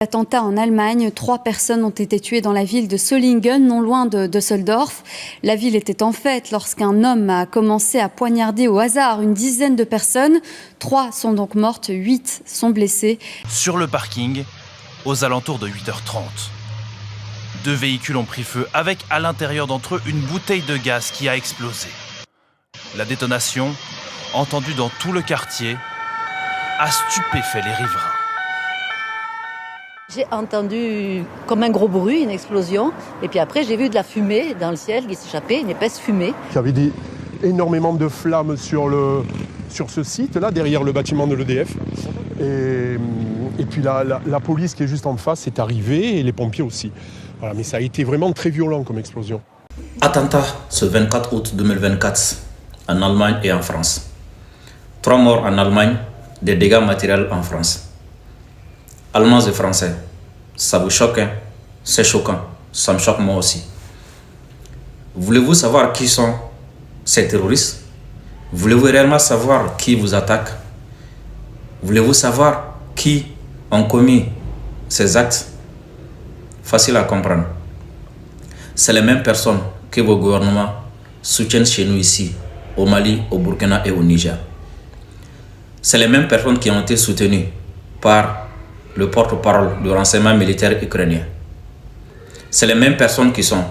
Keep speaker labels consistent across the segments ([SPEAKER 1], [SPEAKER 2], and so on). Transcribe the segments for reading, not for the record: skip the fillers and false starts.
[SPEAKER 1] Attentat en Allemagne, 3 personnes ont été tuées dans la ville de Solingen, non loin de Düsseldorf. La ville était en fête lorsqu'un homme a commencé à poignarder au hasard une dizaine de personnes. 3 sont donc mortes, 8 sont blessées.
[SPEAKER 2] Sur le parking, aux alentours de 8h30. 2 véhicules ont pris feu avec à l'intérieur d'entre eux une bouteille de gaz qui a explosé. La détonation, entendue dans tout le quartier, a stupéfait les riverains.
[SPEAKER 3] J'ai entendu comme un gros bruit, une explosion, et puis après j'ai vu de la fumée dans le ciel qui s'échappait, une épaisse fumée.
[SPEAKER 4] Il y avait énormément de flammes sur ce site-là, derrière le bâtiment de l'EDF. Et puis la police qui est juste en face est arrivée, et les pompiers aussi. Voilà, mais ça a été vraiment très violent comme explosion.
[SPEAKER 5] Attentat ce 24 août 2024 en Allemagne et en France. 3 morts en Allemagne, des dégâts matériels en France. Allemands et Français, ça vous choque, hein? C'est choquant, ça me choque moi aussi. Voulez-vous savoir qui sont ces terroristes? Voulez-vous réellement savoir qui vous attaque? Voulez-vous savoir qui ont commis ces actes? Facile à comprendre. C'est les mêmes personnes que vos gouvernements soutiennent chez nous ici, au Mali, au Burkina et au Niger. C'est les mêmes personnes qui ont été soutenues par le porte-parole du renseignement militaire ukrainien. C'est les mêmes personnes qui sont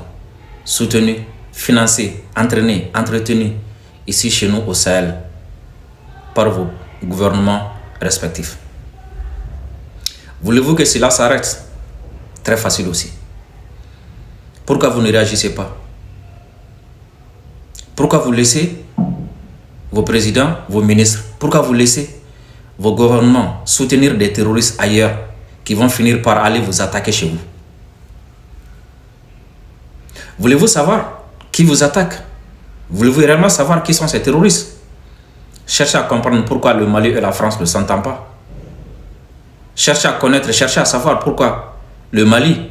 [SPEAKER 5] soutenues, financées, entraînées, entretenues ici chez nous au Sahel par vos gouvernements respectifs. Voulez-vous que cela s'arrête? Très facile aussi. Pourquoi vous ne réagissez pas? Pourquoi vous laissez vos présidents, vos ministres, pourquoi vous laissez vos gouvernements soutenir des terroristes ailleurs qui vont finir par aller vous attaquer chez vous? Voulez-vous savoir qui vous attaque? Voulez-vous réellement savoir qui sont ces terroristes? Cherchez à comprendre pourquoi le Mali et la France ne s'entendent pas. Cherchez à connaître, cherchez à savoir pourquoi le Mali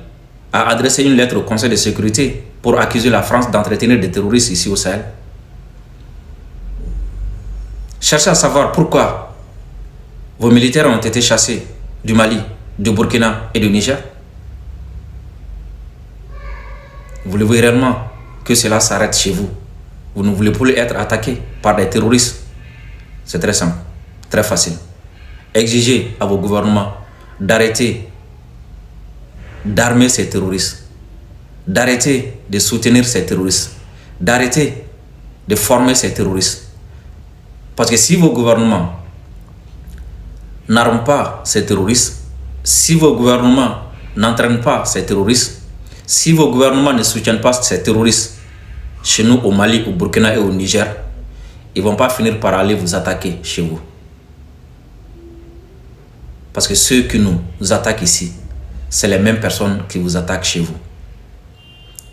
[SPEAKER 5] a adressé une lettre au Conseil de sécurité pour accuser la France d'entretenir des terroristes ici au Sahel. Cherchez à savoir pourquoi vos militaires ont été chassés du Mali, du Burkina et du Niger. Voulez-vous réellement que cela s'arrête chez vous? Vous ne voulez plus être attaqué par des terroristes? C'est très simple, très facile. Exigez à vos gouvernements d'arrêter d'armer ces terroristes, d'arrêter de soutenir ces terroristes, d'arrêter de former ces terroristes. Parce que si vos gouvernements n'arment pas ces terroristes, si vos gouvernements n'entraînent pas ces terroristes, si vos gouvernements ne soutiennent pas ces terroristes chez nous au Mali, au Burkina et au Niger, ils ne vont pas finir par aller vous attaquer chez vous. Parce que ceux qui nous attaquent ici, c'est les mêmes personnes qui vous attaquent chez vous.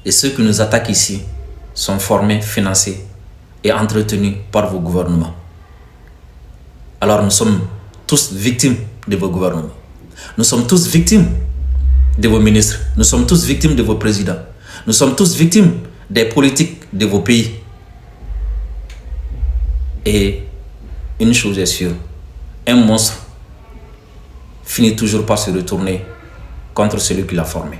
[SPEAKER 5] Et ceux qui nous attaquent ici sont formés, financés et entretenus par vos gouvernements. Alors nous sommes tous victimes de vos gouvernements. Nous sommes tous victimes de vos ministres. Nous sommes tous victimes de vos présidents. Nous sommes tous victimes des politiques de vos pays. Et une chose est sûre, un monstre finit toujours par se retourner contre celui qui l'a formé.